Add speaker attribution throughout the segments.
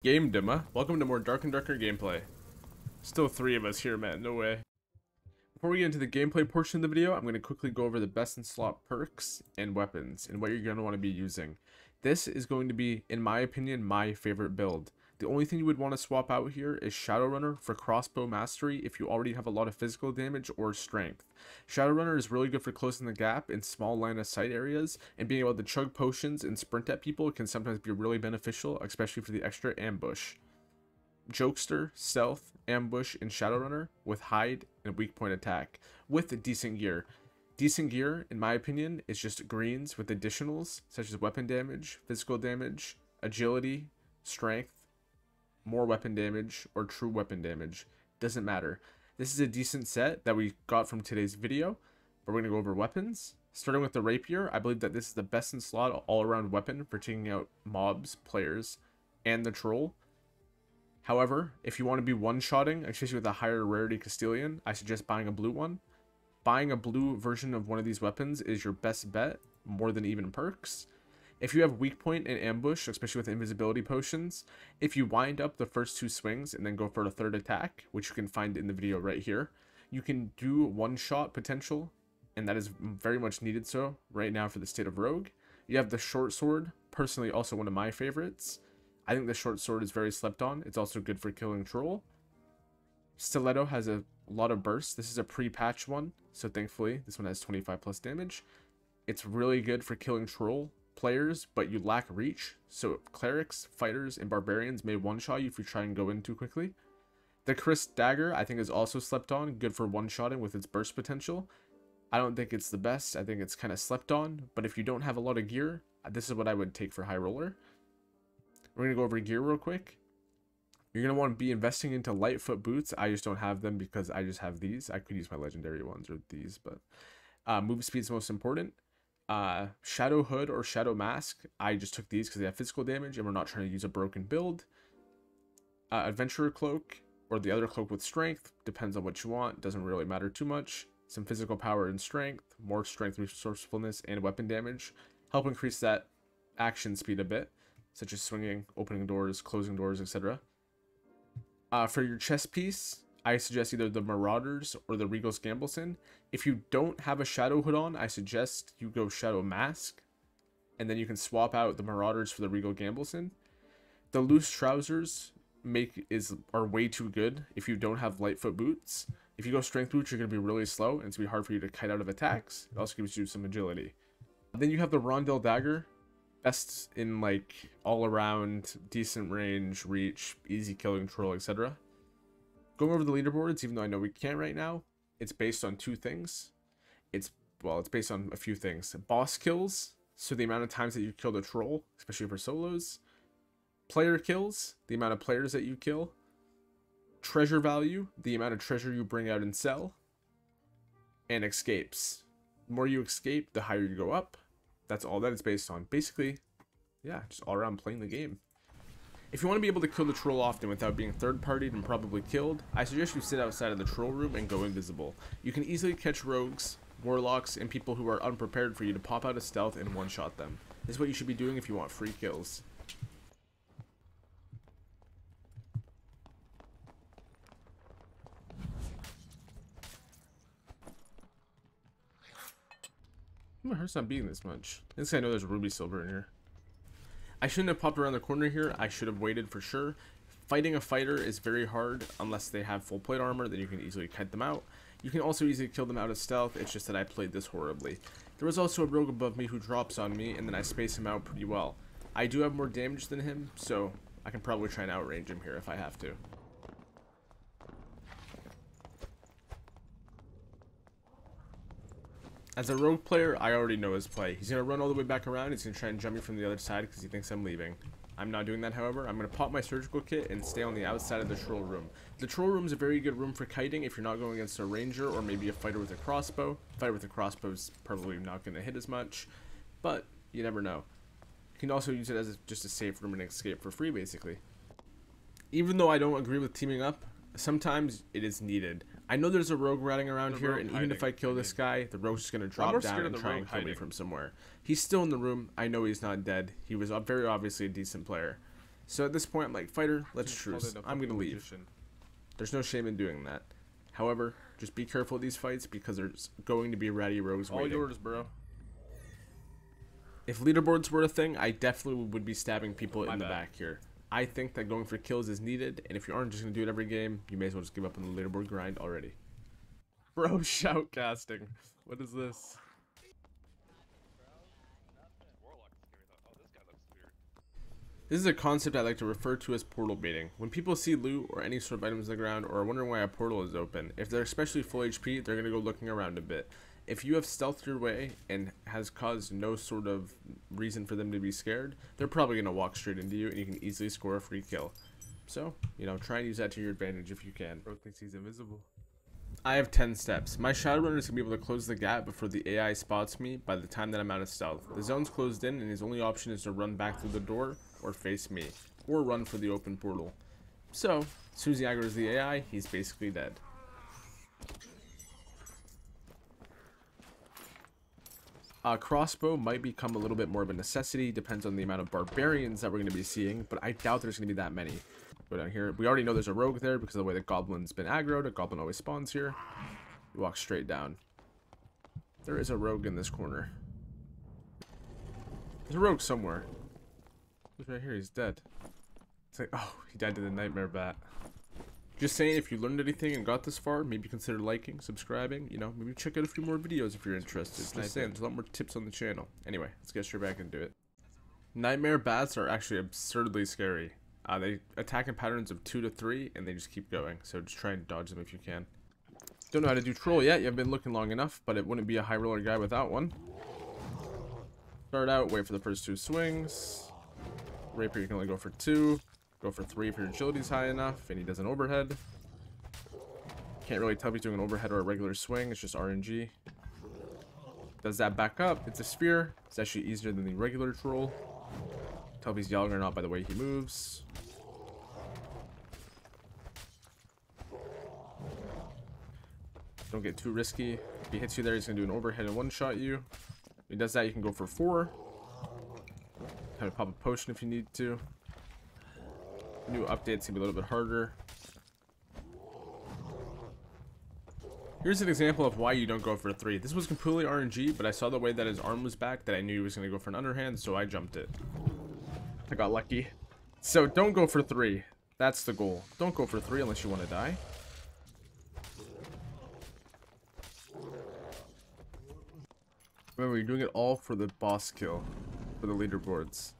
Speaker 1: Game Dimma, welcome to more Dark and Darker gameplay. Still 3 of us here, man, no way. Before we get into the gameplay portion of the video, I'm going to quickly go over the best in slot perks and weapons and what you're going to want to be using. This is going to be, in my opinion, my favorite build. The only thing you would want to swap out here is Shadowrunner for crossbow mastery if you already have a lot of physical damage or strength. Shadowrunner is really good for closing the gap in small line of sight areas, and being able to chug potions and sprint at people can sometimes be really beneficial, especially for the extra ambush. Jokester, Stealth, Ambush, and Shadowrunner with Hide and Weak Point Attack with decent gear. Decent gear, in my opinion, is just greens with additionals such as weapon damage, physical damage, agility, strength, more weapon damage, or true weapon damage. Doesn't matter. This is a decent set that we got from today's video, but we're going to go over weapons. Starting with the Rapier, I believe that this is the best in slot all-around weapon for taking out mobs, players, and the troll. However, if you want to be one-shotting, especially with a higher rarity Castilian, I suggest buying a blue one. Buying a blue version of one of these weapons is your best bet, more than even perks. If you have weak point and ambush, especially with invisibility potions, if you wind up the first 2 swings and then go for a third attack, which you can find in the video right here, you can do one-shot potential, and that is very much needed so right now for the state of Rogue. You have the short sword, personally also one of my favorites. I think the short sword is very slept on. It's also good for killing troll. Stiletto has a lot of bursts. This is a pre-patch one, so thankfully this one has 25 plus damage. It's really good for killing troll players, but you lack reach, so clerics, fighters, and barbarians may one-shot you if you try and go in too quickly. The Chris Dagger, I think, is also slept on, good for one-shotting with its burst potential. I don't think it's the best. I think it's kind of slept on, but if you don't have a lot of gear, this is what I would take for High Roller. We're going to go over gear real quick. You're going to want to be investing into Lightfoot boots. I just don't have them because I just have these. I could use my legendary ones or these, but move speed is most important. Shadow Hood or Shadow Mask, I just took these because they have physical damage and we're not trying to use a broken build. Adventurer Cloak or the other cloak with strength, depends on what you want, doesn't really matter too much. Some physical power and strength, more strength, resourcefulness, and weapon damage, help increase that action speed a bit, such as swinging, opening doors, closing doors, etc. For your chest piece, I suggest either the Marauders or the Regal's Gambleson. If you don't have a Shadow Hood on, I suggest you go Shadow Mask, and then you can swap out the Marauders for the Regal Gambleson. The loose trousers are way too good if you don't have Lightfoot boots. If you go Strength boots, you're going to be really slow, and it's going to be hard for you to kite out of attacks. It also gives you some agility. Then you have the Rondel Dagger, best in like all around decent range, reach, easy killing troll, etc. Going over the leaderboards, even though I know we can't right now, it's based on 2 things. It's based on a few things. Boss kills, so the amount of times that you kill the troll, especially for solos. Player kills, the amount of players that you kill. Treasure value, the amount of treasure you bring out and sell. And escapes. The more you escape, the higher you go up. That's all that it's based on. Basically, yeah, just all around playing the game. If you want to be able to kill the troll often without being third-partied and probably killed, I suggest you sit outside of the troll room and go invisible. You can easily catch rogues, warlocks, and people who are unprepared for you to pop out of stealth and one-shot them. This is what you should be doing if you want free kills. My heart's not beating this much. At least I know there's ruby silver in here. I shouldn't have popped around the corner here. I should have waited for sure. Fighting a fighter is very hard unless they have full plate armor, then you can easily kite them out. You can also easily kill them out of stealth, it's just that I played this horribly. There was also a rogue above me who drops on me, and then I space him out pretty well. I do have more damage than him, so I can probably try and outrange him here if I have to. As a rogue player, I already know his play. He's going to run all the way back around. He's going to try and jump me from the other side because he thinks I'm leaving. I'm not doing that, however. I'm going to pop my surgical kit and stay on the outside of the troll room. The troll room is a very good room for kiting if you're not going against a ranger or maybe a fighter with a crossbow. A fighter with a crossbow is probably not going to hit as much, but you never know. You can also use it as just a safe room and escape for free, basically. Even though I don't agree with teaming up, sometimes it is needed. I know there's a rogue riding around here, and even if I kill this guy, the rogue's just going to drop down and try and kill me from somewhere. He's still in the room. I know he's not dead. He was very obviously a decent player. So at this point, I'm like, fighter, let's truce. I'm gonna leave. There's no shame in doing that. However, just be careful of these fights because there's going to be ratty rogues waiting. All yours, bro. If leaderboards were a thing, I definitely would be stabbing people in the back here. I think that going for kills is needed, and if you aren't just gonna do it every game, you may as well just give up on the leaderboard grind already. Bro, shoutcasting. What is this? This is a concept I like to refer to as portal baiting. When people see loot or any sort of items on the ground or are wondering why a portal is open, if they're especially full HP, they're going to go looking around a bit. If you have stealthed your way and has caused no sort of reason for them to be scared, they're probably going to walk straight into you and you can easily score a free kill. So, you know, try and use that to your advantage if you can. Bro thinks he's invisible. I have 10 steps. My Shadowrunner is going to be able to close the gap before the AI spots me by the time that I'm out of stealth. The zone's closed in and his only option is to run back through the door or face me, or run for the open portal. So, as soon as he aggroes the AI, he's basically dead. Crossbow might become a little bit more of a necessity, depends on the amount of barbarians that we're going to be seeing, but I doubt there's going to be that many. Go down here. We already know there's a rogue there because of the way the goblin's been aggroed. A goblin always spawns here. You walk straight down. There is a rogue in this corner. There's a rogue somewhere. He's right here. He's dead. It's like, oh, he died to the nightmare bat. Just saying, if you learned anything and got this far, maybe consider liking, subscribing, you know, maybe check out a few more videos if you're interested. Just saying, there's a lot more tips on the channel. Anyway, let's get straight back into it. Nightmare bats are actually absurdly scary. They attack in patterns of 2 to 3, and they just keep going. So just try and dodge them if you can. Don't know how to do troll yet. You've been looking long enough, but it wouldn't be a high roller guy without one. Start out, wait for the first 2 swings. Rapier, you can only go for 2. Go for 3 if your agility's high enough, and he does an overhead. Can't really tell if he's doing an overhead or a regular swing. It's just RNG. Does that back up? It's a sphere. It's actually easier than the regular troll. Tell if he's yelling or not by the way he moves. Don't get too risky. If he hits you there, he's going to do an overhead and one-shot you. If he does that, you can go for 4. Kind of pop a potion if you need to. New updates can be a little bit harder. Here's an example of why you don't go for 3. This was completely RNG, but I saw the way that his arm was back that I knew he was going to go for an underhand, so I jumped it. I got lucky. So don't go for 3. That's the goal. Don't go for 3 unless you want to die. Remember, you're doing it all for the boss kill, for the leaderboards.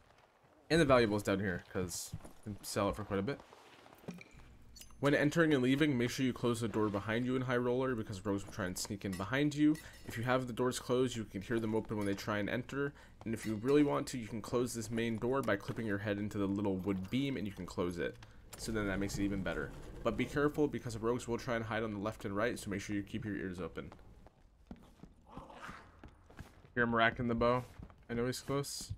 Speaker 1: And the valuables down here, because you can sell it for quite a bit. When entering and leaving, make sure you close the door behind you in High Roller, because rogues will try and sneak in behind you. If you have the doors closed, you can hear them open when they try and enter. And if you really want to, you can close this main door by clipping your head into the little wood beam, and you can close it. So then that makes it even better. But be careful, because rogues will try and hide on the left and right, so make sure you keep your ears open. Hear him racking the bow. I know he's close.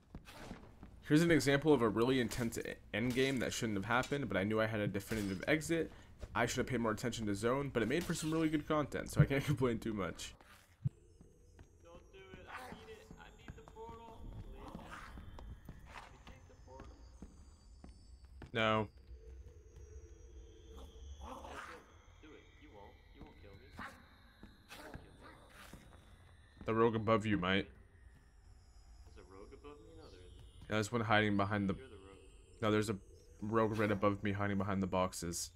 Speaker 1: Here's an example of a really intense endgame that shouldn't have happened, but I knew I had a definitive exit. I should have paid more attention to zone, but it made for some really good content, so I can't complain too much.
Speaker 2: Don't do it. I need it. I need the portal. Take the portal.
Speaker 1: No.
Speaker 2: Do it. You won't. You won't kill me.
Speaker 1: The rogue above you might.
Speaker 2: There's a rogue above me? No, there isn't.
Speaker 1: Yeah, there's one hiding behind the...
Speaker 2: You're the rogue.
Speaker 1: No, there's a rogue right above me hiding behind the boxes.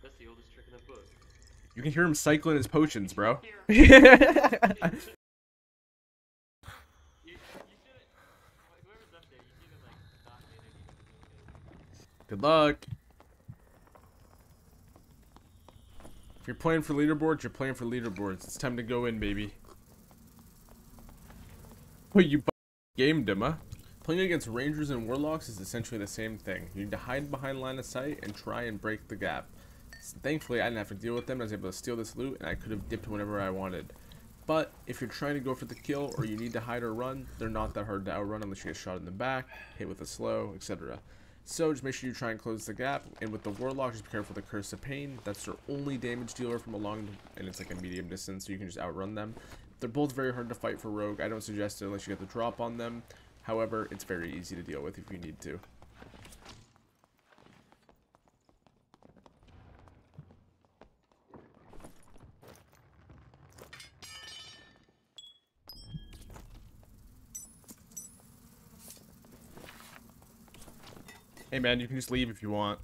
Speaker 2: That's the oldest trick in the book.
Speaker 1: You can hear him cycling his potions, bro.
Speaker 2: You should. Whoever's up there, you should have like not made any.
Speaker 1: Good luck. If you're playing for leaderboards, you're playing for leaderboards. It's time to go in, baby. Oh, you gamed him, huh? Playing against rangers and warlocks is essentially the same thing. You need to hide behind line of sight and try and break the gap. Thankfully, I didn't have to deal with them. I was able to steal this loot, and I could have dipped whenever I wanted. But if you're trying to go for the kill, or you need to hide or run, they're not that hard to outrun unless you get shot in the back, hit with a slow, etc. So just make sure you try and close the gap. And with the warlock, just be careful with the Curse of Pain. That's their only damage dealer from a long, and it's like a medium distance, so you can just outrun them. They're both very hard to fight for rogue. I don't suggest it unless you get the drop on them. However, it's very easy to deal with if you need to. Hey man, you can just leave if you want.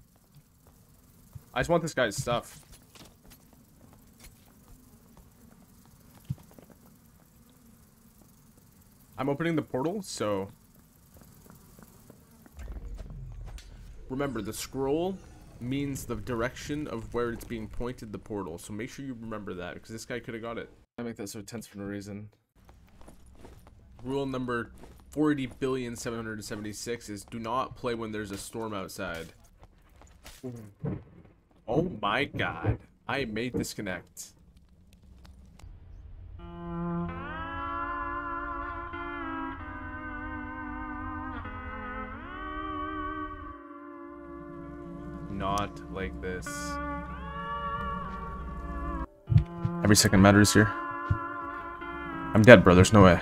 Speaker 1: I just want this guy's stuff. I'm opening the portal, so... Remember, the scroll means the direction of where it's being pointed, the portal. So make sure you remember that, because this guy could have got it. I make that so tense for no reason. Rule number 40,776 is do not play when there's a storm outside. Oh my god. I may disconnect. Not like this. Every second matters here. I'm dead, bro. There's no way.